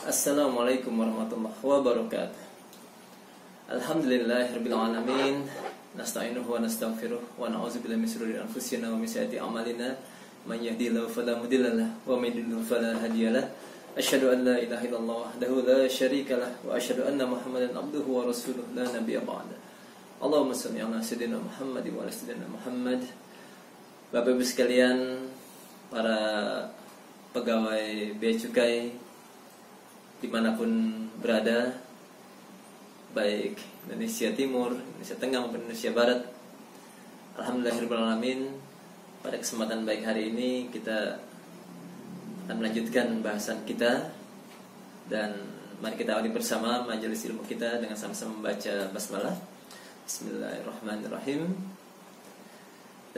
Assalamualaikum warahmatullahi wabarakatuh. Alhamdulillahirabbil alamin. Nasta'inuhu wa nastaghfiruh wa na'udzubillahi min shururi anfusina wa min sayyiati a'malina. Man yahdihillahu fala mudhillalah wa man yudlil fala hadiyalah. Asyhadu an la ilaha illallah wahdahu la syarikalah wa asyhadu anna Muhammadan abduhu wa rasuluh la nabiyya ba'da. Allahumma shalli ala sayyidina Muhammad wa ala sayyidina Muhammad. Bapak Ibu sekalian, para pegawai bea cukai dimanapun berada, baik Indonesia Timur, Indonesia Tengah maupun Indonesia Barat, alhamdulillahirrahmanirrahim. Pada kesempatan baik hari ini kita akan melanjutkan bahasan kita, dan mari kita awali bersama majelis ilmu kita dengan sama-sama membaca basmalah. Bismillahirrahmanirrahim.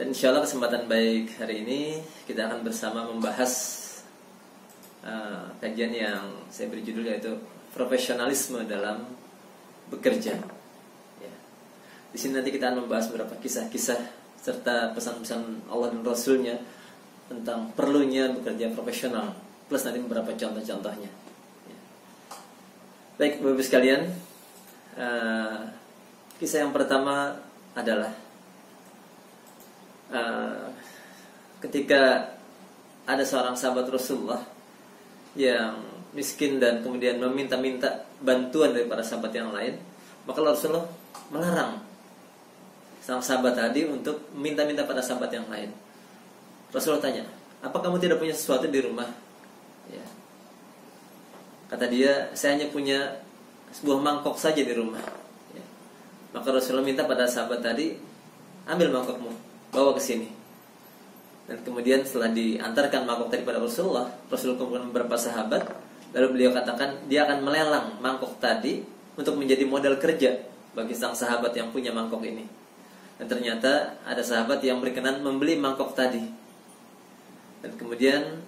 Dan insyaallah kesempatan baik hari ini kita akan bersama membahas kajian yang saya beri judul yaitu profesionalisme dalam bekerja. Ya. Di sini nanti kita akan membahas beberapa kisah-kisah serta pesan-pesan Allah dan Rasulnya tentang perlunya bekerja profesional, plus nanti beberapa contoh-contohnya. Ya. Baik, Bapak-Ibu sekalian, kisah yang pertama adalah ketika ada seorang sahabat Rasulullah yang miskin dan kemudian meminta-minta bantuan dari para sahabat yang lain, maka Rasulullah melarang sang sahabat tadi untuk minta-minta pada sahabat yang lain. Rasulullah tanya, apa kamu tidak punya sesuatu di rumah? Ya. Kata dia, saya hanya punya sebuah mangkok saja di rumah. Ya. Maka Rasulullah minta pada sahabat tadi, ambil mangkokmu, bawa ke sini. Dan kemudian setelah diantarkan mangkok tadi pada Rasulullah kumpulkan beberapa sahabat, lalu beliau katakan dia akan melelang mangkok tadi untuk menjadi modal kerja bagi sang sahabat yang punya mangkok ini. Dan ternyata ada sahabat yang berkenan membeli mangkok tadi. Dan kemudian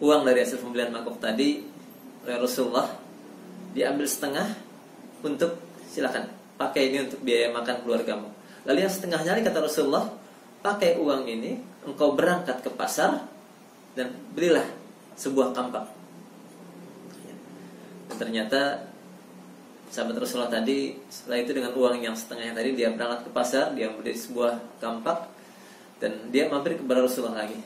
uang dari hasil pembelian mangkok tadi oleh Rasulullah diambil setengah untuk silakan pakai ini untuk biaya makan keluargamu. Lalu yang setengahnya lagi kata Rasulullah, pakai uang ini engkau berangkat ke pasar dan belilah sebuah kampak. Dan ternyata sahabat Rasulullah tadi setelah itu dengan uang yang setengahnya tadi dia berangkat ke pasar, dia beli sebuah kampak dan dia mampir kepada Rasulullah lagi.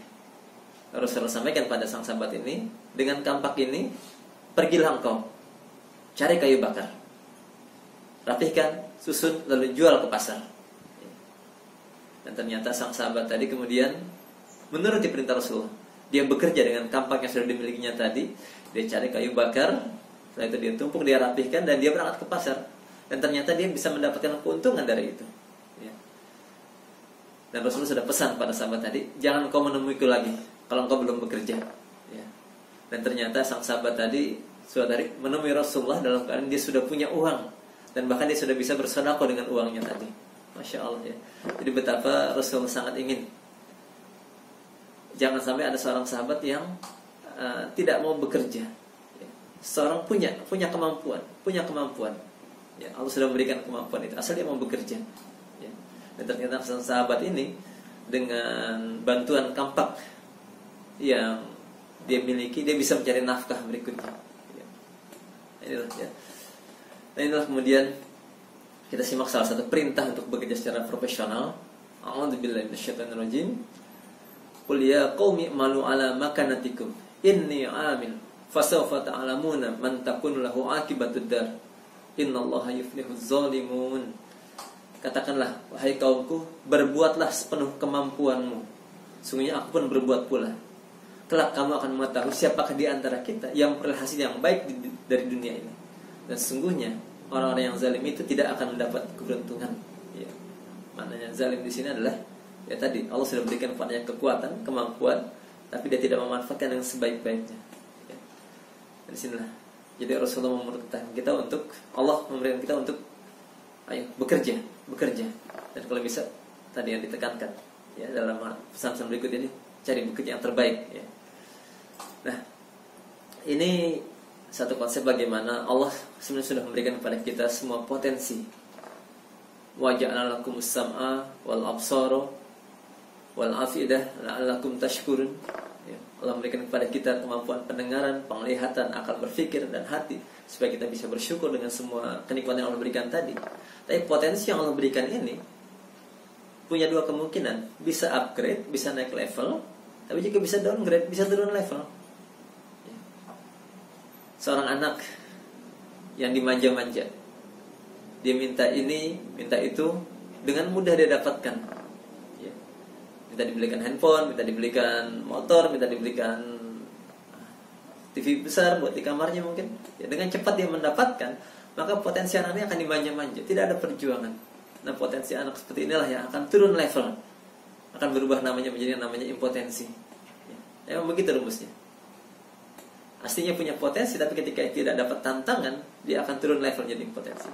Rasulullah sampaikan pada sang sahabat ini, dengan kampak ini pergilah engkau cari kayu bakar, rapihkan, susun, lalu jual ke pasar. Dan ternyata sang sahabat tadi kemudian menuruti perintah Rasulullah. Dia bekerja dengan kampak yang sudah dimilikinya tadi. Dia cari kayu bakar, setelah itu dia tumpuk, dia rapihkan, dan dia berangkat ke pasar. Dan ternyata dia bisa mendapatkan keuntungan dari itu. Ya. Dan Rasulullah sudah pesan pada sahabat tadi, jangan kau menemuiku lagi kalau engkau belum bekerja. Ya. Dan ternyata sang sahabat tadi suatu hari menemui Rasulullah dalam keadaan dia sudah punya uang, dan bahkan dia sudah bisa bersedekah dengan uangnya tadi. Masya Allah ya. Jadi betapa Rasulullah sangat ingin jangan sampai ada seorang sahabat yang tidak mau bekerja. Ya. Seorang punya kemampuan. Ya, Allah sudah memberikan kemampuan itu, asal dia mau bekerja. Ya. Dan ternyata sahabat ini dengan bantuan kampak yang dia miliki, dia bisa mencari nafkah berikutnya. Ya. Inilah ya. Dan inilah kemudian kita simak salah satu perintah untuk bekerja secara profesional. A'udzubillahi minasyaitonirrajim. Qul ya qaumi i'malu ala makanatikum inni 'amil fasawfa ta'lamuna man takunu lahu 'aqibatud dar. Innallaha yuflihuz zalimun. Katakanlah, wahai kaumku, berbuatlah sepenuh kemampuanmu. Sungguhnya aku pun berbuat pula. Kelak kamu akan mengetahui siapakah di antara kita yang memperoleh hasil yang baik dari dunia ini. Dan sesungguhnya orang-orang yang zalim itu tidak akan mendapat keberuntungan. Ya. Maknanya zalim di sini adalah ya tadi Allah sudah berikan kepadanya kekuatan, kemampuan, tapi dia tidak memanfaatkan dengan sebaik-baiknya. Ya. Di sinilah. Jadi Rasulullah memerintahkan kita untuk, Allah memberikan kita untuk ayo bekerja. Dan kalau bisa tadi yang ditekankan ya dalam pesan-pesan berikut ini, cari bekerja yang terbaik. Ya. Nah, ini satu konsep bagaimana Allah sebenarnya sudah memberikan kepada kita semua potensi. Wa ja'ala lakumus sam'a wal absara wal afidah la'allakum tashkurun. Ya. Allah memberikan kepada kita kemampuan pendengaran, penglihatan, akal berpikir, dan hati, supaya kita bisa bersyukur dengan semua kenikmatan yang Allah berikan tadi. Tapi potensi yang Allah berikan ini punya dua kemungkinan, bisa upgrade, bisa naik level, tapi juga bisa downgrade, bisa turun level. Seorang anak yang dimanja-manja, dia minta ini, minta itu, dengan mudah dia dapatkan. Minta dibelikan handphone, minta dibelikan motor, minta dibelikan TV besar buat di kamarnya mungkin. Ya, dengan cepat dia mendapatkan, maka potensi anaknya akan dimanja-manja, tidak ada perjuangan. Nah, potensi anak seperti inilah yang akan turun level, akan berubah namanya menjadi yang namanya impotensi. Ya, emang begitu rumusnya. Aslinya punya potensi, tapi ketika tidak dapat tantangan, dia akan turun level jadi impotensi.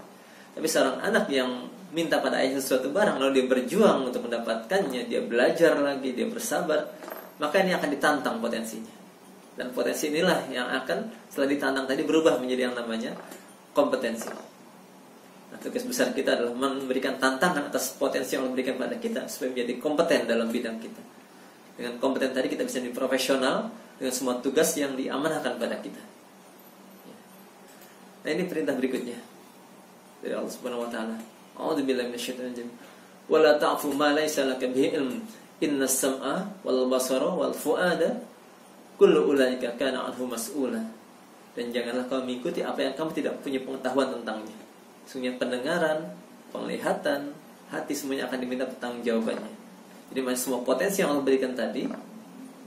Tapi seorang anak yang minta pada ayahnya sesuatu barang, lalu dia berjuang untuk mendapatkannya, dia belajar lagi, dia bersabar, maka ini akan ditantang potensinya. Dan potensi inilah yang akan setelah ditantang tadi berubah menjadi yang namanya kompetensi. Nah, tugas besar kita adalah memberikan tantangan atas potensi yang Allah berikan pada kita supaya menjadi kompeten dalam bidang kita. Dengan kompeten tadi kita bisa jadi profesional dengan semua tugas yang diamanahkan pada kita. Nah, ini perintah berikutnya dari Allah Subhanahu wa taala. A'udzubillahi minasyaitonir rajim. Wa la ta'fu ma laysa laka bihi ilm. Innas sam'a wal basara wal fu'ada kullu ulaika kana 'anhu mas'ula. Dan janganlah kau mengikuti apa yang kamu tidak punya pengetahuan tentangnya. Sungguhnya pendengaran, penglihatan, hati semuanya akan diminta pertanggungjawabannya. Jadi semua potensi yang Allah berikan tadi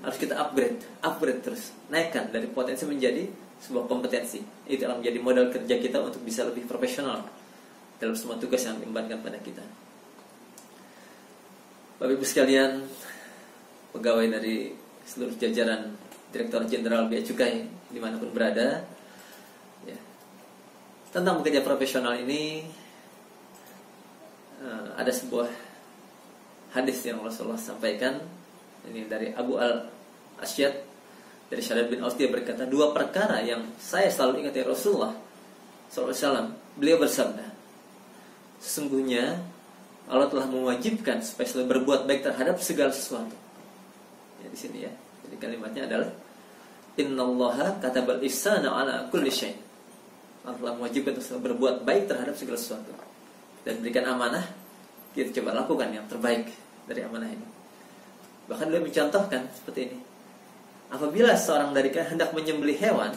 harus kita upgrade terus, naikkan dari potensi menjadi sebuah kompetensi. Itu akan menjadi modal kerja kita untuk bisa lebih profesional dalam semua tugas yang diembankan pada kita. Bapak Ibu sekalian, pegawai dari seluruh jajaran Direktur Jenderal Bea Cukai dimanapun berada, ya, tentang bekerja profesional ini ada sebuah hadis yang Rasulullah sampaikan. Ini dari Abu Al-Asyad dari Syadad bin Aus, dia berkata, dua perkara yang saya selalu ingat dari Rasulullah SAW. Beliau bersabda, sesungguhnya Allah telah mewajibkan supaya selalu berbuat baik terhadap segala sesuatu. Ya, di sini ya. Jadi kalimatnya adalah Innallaha katabal ihsana ala kulli syai'. Allah telah mewajibkan untuk selalu berbuat baik terhadap segala sesuatu dan berikan amanah. Kita coba lakukan yang terbaik dari amanah ini. Bahkan beliau mencontohkan seperti ini. Apabila seorang dari kalian hendak menyembelih hewan,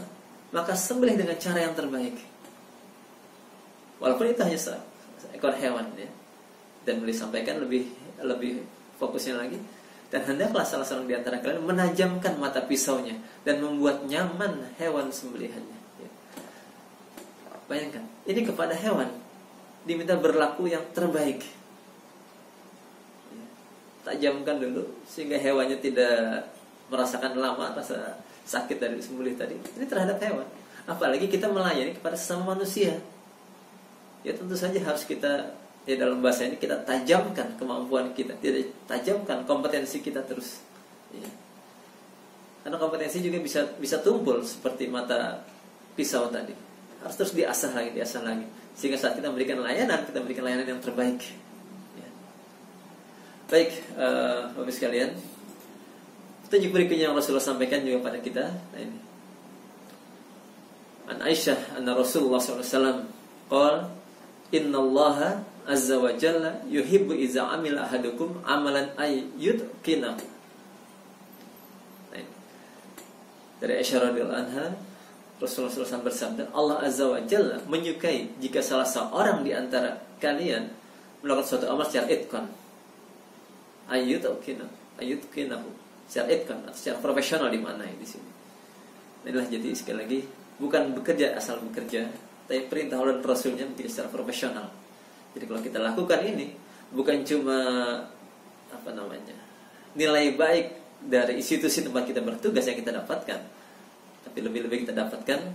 maka sembelih dengan cara yang terbaik. Walaupun itu hanya seekor hewan, ya. Dan beliau sampaikan lebih fokusnya lagi. Dan hendaklah salah seorang di antara kalian menajamkan mata pisaunya dan membuat nyaman hewan sembelihannya. Ya. Bayangkan, ini kepada hewan diminta berlaku yang terbaik. Tajamkan dulu sehingga hewannya tidak merasakan lama rasa sakit dari sembelih tadi. Ini terhadap hewan. Apalagi kita melayani kepada sesama manusia. Ya tentu saja harus kita, ya dalam bahasa ini kita tajamkan kemampuan kita, tidak tajamkan kompetensi kita terus. Ya. Karena kompetensi juga bisa tumpul seperti mata pisau tadi. Harus terus diasah lagi. Sehingga saat kita memberikan layanan, kita memberikan layanan yang terbaik. Baik, Bapak sekalian, petunjuk berikutnya yang Rasulullah sampaikan juga pada kita. Nah ini, An Aisyah anna Rasulullah SAW qala innallaha azza wa jalla yuhibbu iza amila ahadukum amalan ayyudkina. Nah ini, dari Aisyah radhiyallahu anha, Rasulullah SAW bersabda, Allah azza wa jalla menyukai jika salah seorang di antara kalian melakukan suatu amal secara itqan. Ayyudkinahu secara itqan atau secara profesional di mana di sini. Inilah jadi sekali lagi bukan bekerja asal bekerja, tapi perintah Allah dan Rasulnya bekerja secara profesional. Jadi kalau kita lakukan ini bukan cuma nilai baik dari institusi tempat kita bertugas yang kita dapatkan, tapi lebih-lebih kita dapatkan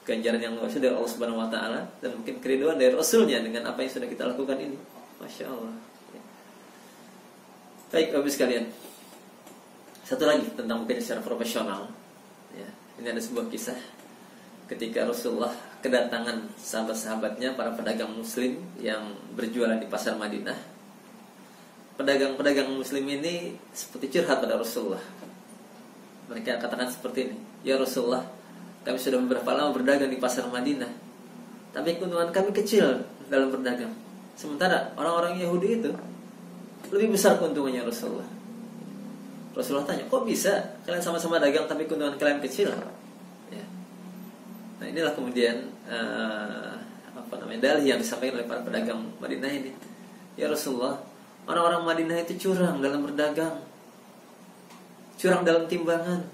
ganjaran yang luas dari Allah Subhanahu wa taala dan mungkin keriduan dari Rasulnya dengan apa yang sudah kita lakukan ini. Masya Allah. Baik, Bapak sekalian, satu lagi tentang bekerja secara profesional. Ya, ini ada sebuah kisah ketika Rasulullah kedatangan sahabat-sahabatnya, para pedagang Muslim yang berjualan di pasar Madinah. Pedagang-pedagang Muslim ini seperti curhat pada Rasulullah. Mereka katakan seperti ini, ya Rasulullah, kami sudah beberapa lama berdagang di pasar Madinah, tapi keuntungan kami kecil dalam berdagang. Sementara orang-orang Yahudi itu lebih besar keuntungannya Rasulullah. Rasulullah tanya, kok bisa kalian sama-sama dagang tapi keuntungan kalian kecil? Ya. Nah inilah kemudian dalih yang disampaikan oleh para pedagang Madinah ini. Ya Rasulullah, orang-orang Madinah itu curang dalam berdagang, curang dalam timbangan.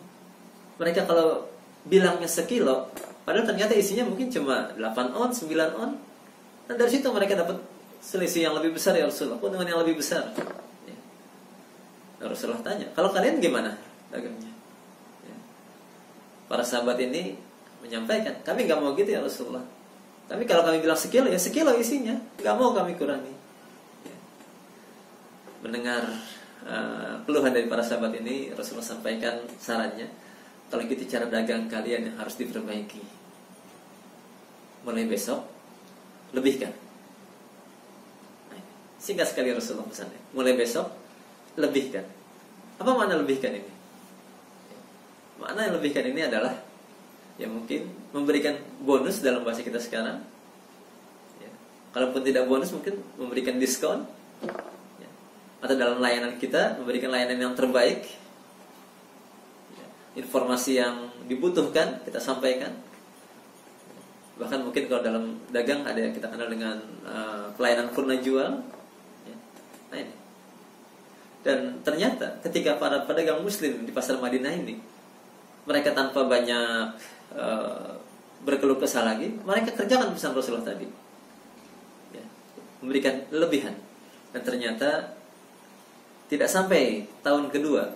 Mereka kalau bilangnya sekilo, padahal ternyata isinya mungkin cuma 8 on, 9 on. Dan dari situ mereka dapat selisih yang lebih besar ya Rasulullah, keuntungan yang lebih besar. Ya. Nah, Rasulullah tanya, kalau kalian gimana dagangnya? Ya. Para sahabat ini menyampaikan, kami gak mau gitu ya Rasulullah. Tapi kalau kami bilang sekilo, ya sekilo isinya, gak mau kami kurangi. Ya. Mendengar keluhan dari para sahabat ini, Rasulullah sampaikan sarannya, kalau gitu cara dagang kalian yang harus diperbaiki. Mulai besok lebihkan. Singkat sekali Rasulullah pesannya, mulai besok lebihkan. Apa makna lebihkan ini? Makna yang lebihkan ini adalah ya mungkin memberikan bonus dalam bahasa kita sekarang ya. Kalaupun tidak bonus mungkin memberikan diskon ya. Atau dalam layanan kita memberikan layanan yang terbaik ya. Informasi yang dibutuhkan kita sampaikan. Bahkan mungkin kalau dalam dagang ada yang kita kenal dengan pelayanan purna jual ya. Nah ini. Dan ternyata ketika para pedagang muslim di pasar Madinah ini, mereka tanpa banyak berkeluh kesah lagi, mereka kerjakan pesan Rasulullah tadi ya, memberikan lebihan. Dan ternyata tidak sampai tahun kedua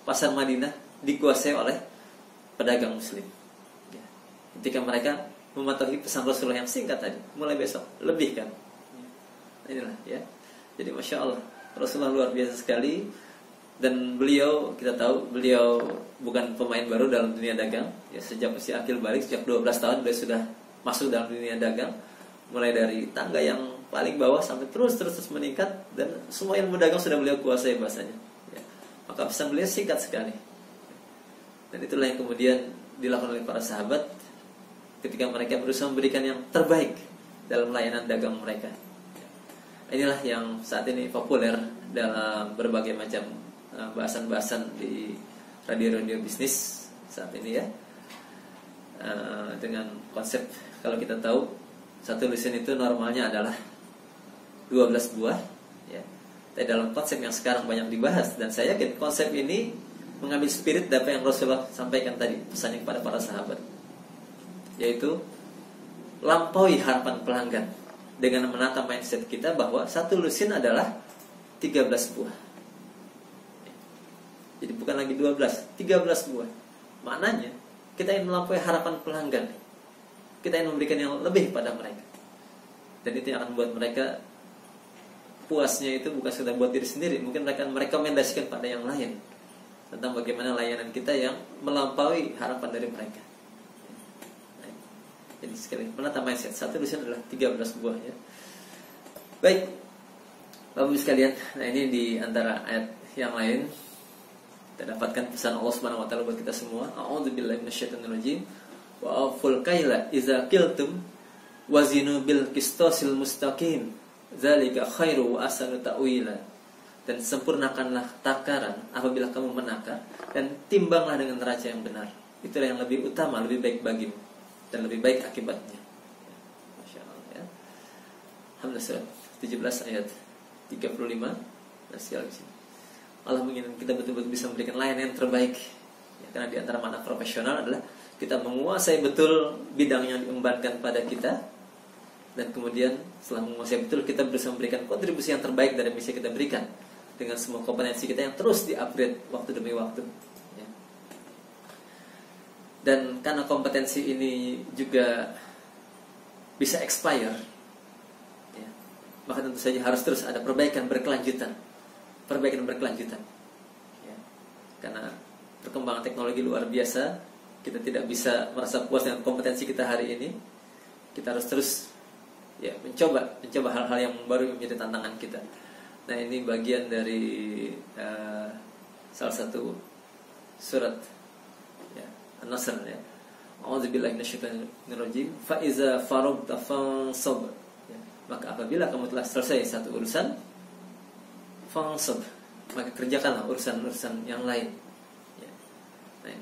pasar Madinah dikuasai oleh pedagang muslim ya. Ketika mereka mematuhi pesan Rasulullah yang singkat tadi, mulai besok lebihkan ya. Inilah ya. Jadi Masya Allah, Rasulullah luar biasa sekali. Dan beliau, kita tahu beliau bukan pemain baru dalam dunia dagang ya, sejak usia akil balik, sejak 12 tahun beliau sudah masuk dalam dunia dagang. Mulai dari tangga yang paling bawah sampai terus meningkat, dan semua ilmu dagang sudah beliau kuasai bahasanya ya. Maka pesan beliau singkat sekali. Dan itulah yang kemudian dilakukan oleh para sahabat ketika mereka berusaha memberikan yang terbaik dalam layanan dagang mereka. Inilah yang saat ini populer dalam berbagai macam bahasan-bahasan di radio-radio bisnis saat ini ya, dengan konsep, kalau kita tahu satu lusin itu normalnya adalah 12 buah ya. Tapi dalam konsep yang sekarang banyak dibahas, dan saya yakin konsep ini mengambil spirit dari apa yang Rasulullah sampaikan tadi, pesannya kepada para sahabat, yaitu lampaui harapan pelanggan dengan menata mindset kita bahwa satu lusin adalah 13 buah. Jadi bukan lagi 12, 13 buah. Maknanya kita ingin melampaui harapan pelanggan, kita ingin memberikan yang lebih pada mereka. Dan itu yang akan membuat mereka puasnya itu bukan sekedar buat diri sendiri, mungkin mereka merekomendasikan pada yang lain tentang bagaimana layanan kita yang melampaui harapan dari mereka. Jadi sekali menata mindset, satu lusin adalah 13 buah ya. Baik Bapak-Ibu sekalian, nah ini di antara ayat yang lain kita dapatkan pesan Allah Subhanahu wa taala buat kita semua. A'udzubillahi minasyaitonirrajim. Wa auful kaila idza qiltum wazinu bil qistasil mustaqim. Dzalika khairu wa ahsanu ta'wila. Dan sempurnakanlah takaran apabila kamu menakar, dan timbanglah dengan neraca yang benar. Itulah yang lebih utama, lebih baik bagimu, dan lebih baik akibatnya. Masya Allah ya. Alhamdulillah 17 ayat 35 dan sekali lagi. Allah menginginkan kita betul-betul bisa memberikan layanan yang terbaik ya, karena di antara makna profesional adalah kita menguasai betul bidang yang diembankan pada kita, dan kemudian setelah menguasai betul kita bisa memberikan kontribusi yang terbaik dari misi kita berikan dengan semua kompetensi kita yang terus di-upgrade waktu demi waktu ya. Dan karena kompetensi ini juga bisa expire ya, maka tentu saja harus terus ada perbaikan berkelanjutan ya. Karena perkembangan teknologi luar biasa, kita tidak bisa merasa puas dengan kompetensi kita hari ini. Kita harus terus ya mencoba hal-hal yang baru yang menjadi tantangan kita. Nah ini bagian dari salah satu surat ya, An-Nasr ya. A'udzubillahi minasyaitonirrajim. Fa iza faragta fansab. Ya. Maka apabila kamu telah selesai satu urusan, fansab, maka kerjakanlah urusan-urusan yang lain. Ya. Nah,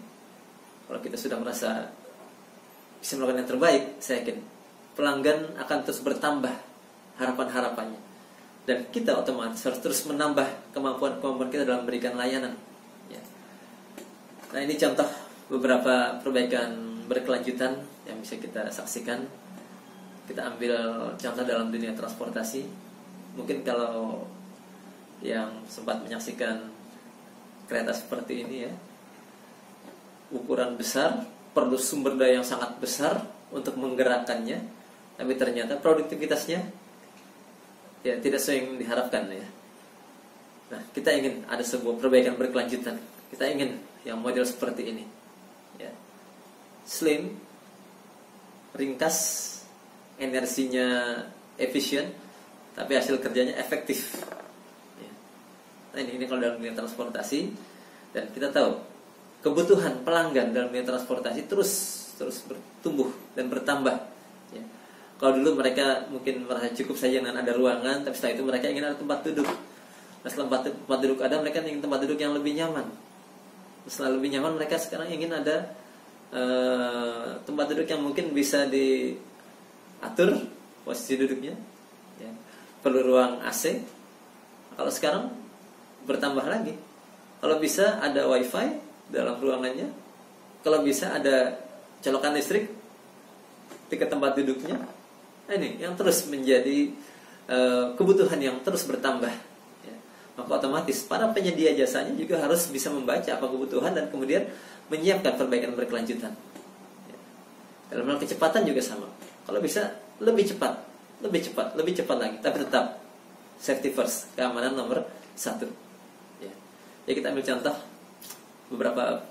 kalau kita sudah merasa bisa melakukan yang terbaik, saya yakin pelanggan akan terus bertambah harapan-harapannya. Dan kita otomatis harus terus menambah kemampuan kita dalam memberikan layanan. Ya. Nah, ini contoh beberapa perbaikan berkelanjutan yang bisa kita saksikan. Kita ambil contoh dalam dunia transportasi. Mungkin kalau yang sempat menyaksikan kereta seperti ini ya, ukuran besar, perlu sumber daya yang sangat besar untuk menggerakkannya, tapi ternyata produktivitasnya ya tidak sesuai yang diharapkan ya. Nah, kita ingin ada sebuah perbaikan berkelanjutan. Kita ingin yang model seperti ini ya. Slim, ringkas, energinya efisien, tapi hasil kerjanya efektif ya. Nah, ini kalau dalam dunia transportasi. Dan kita tahu kebutuhan pelanggan dalam dunia transportasi terus bertumbuh dan bertambah ya. Kalau dulu mereka mungkin merasa cukup saja dengan ada ruangan, tapi setelah itu mereka ingin ada tempat duduk. Nah, setelah tempat duduk ada, mereka ingin tempat duduk yang lebih nyaman. Setelah lebih nyaman, mereka sekarang ingin ada tempat duduk yang mungkin bisa diatur posisi duduknya ya. Perlu ruang AC. Kalau sekarang bertambah lagi, kalau bisa ada wifi dalam ruangannya, kalau bisa ada colokan listrik di tempat duduknya. Nah, ini yang terus menjadi kebutuhan yang terus bertambah ya. Maka otomatis para penyedia jasanya juga harus bisa membaca apa kebutuhan dan kemudian menyiapkan perbaikan berkelanjutan ya. Dalam hal kecepatan juga sama. Kalau bisa lebih cepat lagi, tapi tetap safety first, keamanan nomor 1 ya. Ya, kita ambil contoh beberapa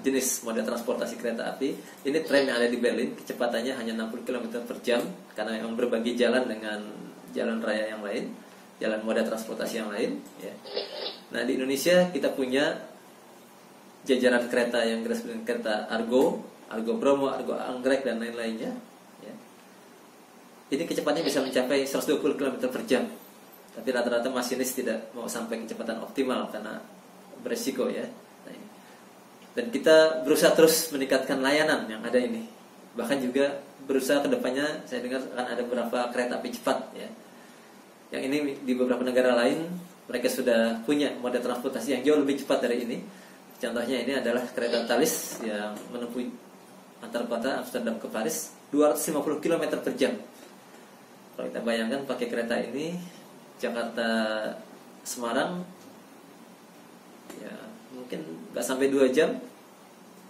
jenis moda transportasi kereta api. Ini tram yang ada di Berlin, kecepatannya hanya 60 km per jam karena yang berbagi jalan dengan jalan raya yang lain, jalan moda transportasi yang lain ya. Nah, di Indonesia kita punya jajaran kereta yang disebut kereta Argo Bromo, Argo Anggrek dan lain-lainnya ya. Ini kecepatannya bisa mencapai 120 km per jam. Tapi rata-rata masinis tidak mau sampai kecepatan optimal karena beresiko ya. Nah, ini. Dan kita berusaha terus meningkatkan layanan yang ada ini. Bahkan juga berusaha kedepannya, saya dengar akan ada beberapa kereta api cepat ya. Yang ini di beberapa negara lain mereka sudah punya moda transportasi yang jauh lebih cepat dari ini. Contohnya ini adalah kereta Thalys yang menempuh antar kota Amsterdam ke Paris 250 km per jam. Kalau kita bayangkan pakai kereta ini Jakarta Semarang ya mungkin nggak sampai 2 jam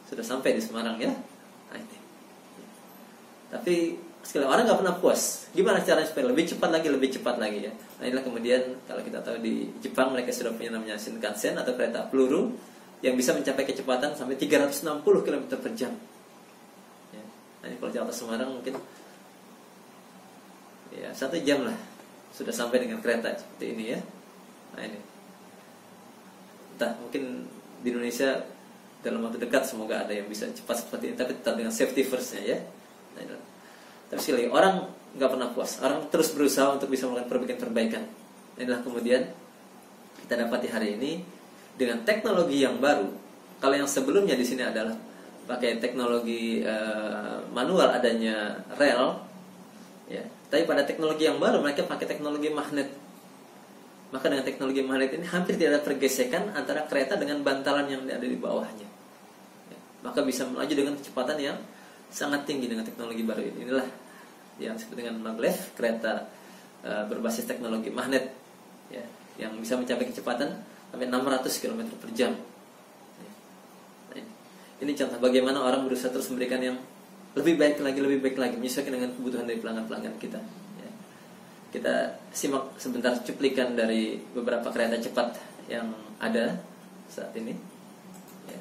sudah sampai di Semarang ya. Nah, ini. Tapi sekali orang nggak pernah puas. Gimana caranya supaya lebih cepat lagi ya. Nah, inilah kemudian kalau kita tahu di Jepang mereka sudah punya namanya Shinkansen atau kereta peluru yang bisa mencapai kecepatan sampai 360 km per jam ya. Nah, ini kalau Jakarta Semarang mungkin ya 1 jam lah sudah sampai dengan kereta seperti ini ya. Nah, ini entah mungkin di Indonesia dalam waktu dekat semoga ada yang bisa cepat seperti ini, tapi tetap dengan safety first-nya ya. Nah, ini. Tapi sekali lagi, orang nggak pernah puas. Orang terus berusaha untuk bisa melakukan perbaikan-perbaikan. Inilah kemudian kita dapati hari ini dengan teknologi yang baru. Kalau yang sebelumnya di sini adalah pakai teknologi manual, adanya rel, ya. Tapi pada teknologi yang baru mereka pakai teknologi magnet. Maka dengan teknologi magnet ini hampir tidak ada pergesekan antara kereta dengan bantalan yang ada di bawahnya. Ya. Maka bisa melaju dengan kecepatan yang sangat tinggi dengan teknologi baru ini. Inilah yang disebut dengan maglev, kereta berbasis teknologi magnet ya, yang bisa mencapai kecepatan sampai 600 km per jam ya. Nah, ini contoh bagaimana orang berusaha terus memberikan yang lebih baik lagi menyesuaikan dengan kebutuhan dari pelanggan-pelanggan kita ya. Kita simak sebentar cuplikan dari beberapa kereta cepat yang ada saat ini ya.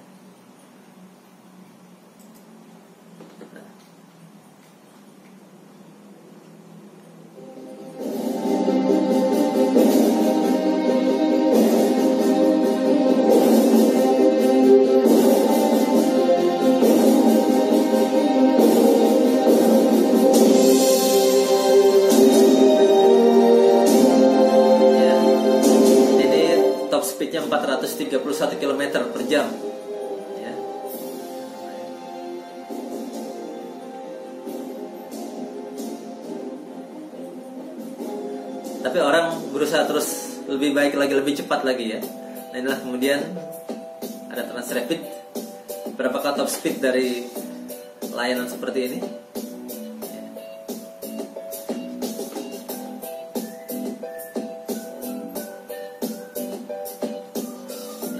31 km per jam. Ya. Tapi orang berusaha terus lebih baik lagi, lebih cepat lagi ya. Nah inilah kemudian ada Transrapid. Berapakah top speed dari layanan seperti ini?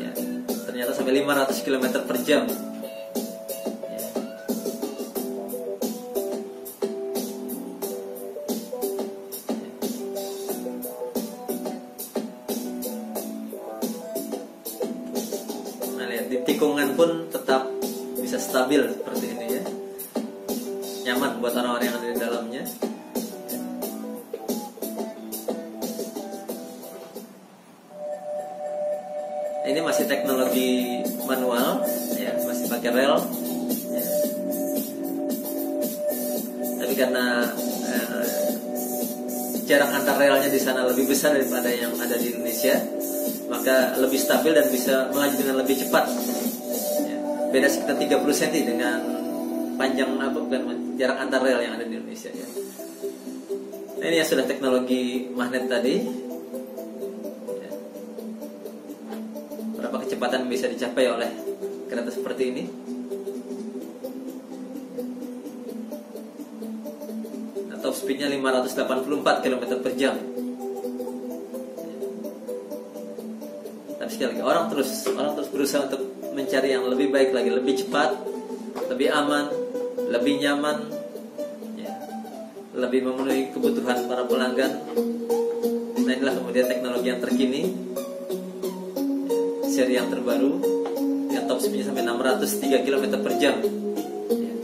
Ya, ternyata sampai 500 km per jam. Di tikungan pun tetap bisa stabil seperti ini ya, nyaman buat orang-orang yang ada di dalamnya. Ini masih teknologi manual ya, masih pakai rel ya. Tapi karena jarak antar relnya di sana lebih besar daripada yang ada di Indonesia, maka lebih stabil dan bisa melaju dengan lebih cepat ya. Beda sekitar 30 cm dengan panjang bukan jarak antar rel yang ada di Indonesia ya. Nah, ini yang sudah teknologi magnet tadi ya. Berapa kecepatan bisa dicapai oleh kereta seperti ini? Nah, top speednya 584 km per jam. Sekali lagi, orang terus berusaha untuk mencari yang lebih baik lagi, lebih cepat, lebih aman, lebih nyaman ya, lebih memenuhi kebutuhan para pelanggan. Nah inilah kemudian teknologi yang terkini ya, seri yang terbaru yang top speednya sampai 603 km per jam ya.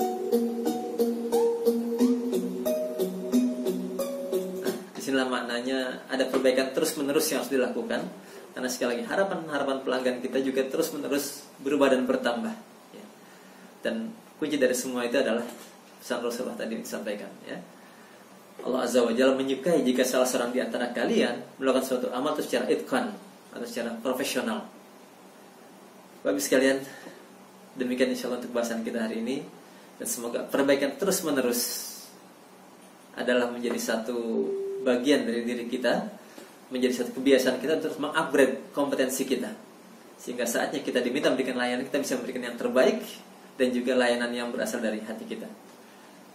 Nah disinilah maknanya ada perbaikan terus menerus yang harus dilakukan. Karena sekali lagi harapan pelanggan kita juga terus menerus berubah dan bertambah ya. Dan kunci dari semua itu adalah pesan Rasulullah tadi disampaikan ya. Allah Azza wa Jalla menyukai jika salah seorang di antara kalian melakukan suatu amal itu secara itqan atau secara profesional. Bapak sekalian, demikian insyaallah untuk bahasan kita hari ini. Dan semoga perbaikan terus menerus adalah menjadi satu bagian dari diri kita, menjadi satu kebiasaan kita terus mengupgrade kompetensi kita, sehingga saatnya kita diminta memberikan layanan, kita bisa memberikan yang terbaik dan juga layanan yang berasal dari hati kita.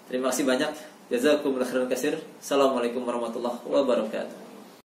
Terima kasih banyak. Jazakumullah khairan katsir. Assalamualaikum warahmatullahi wabarakatuh.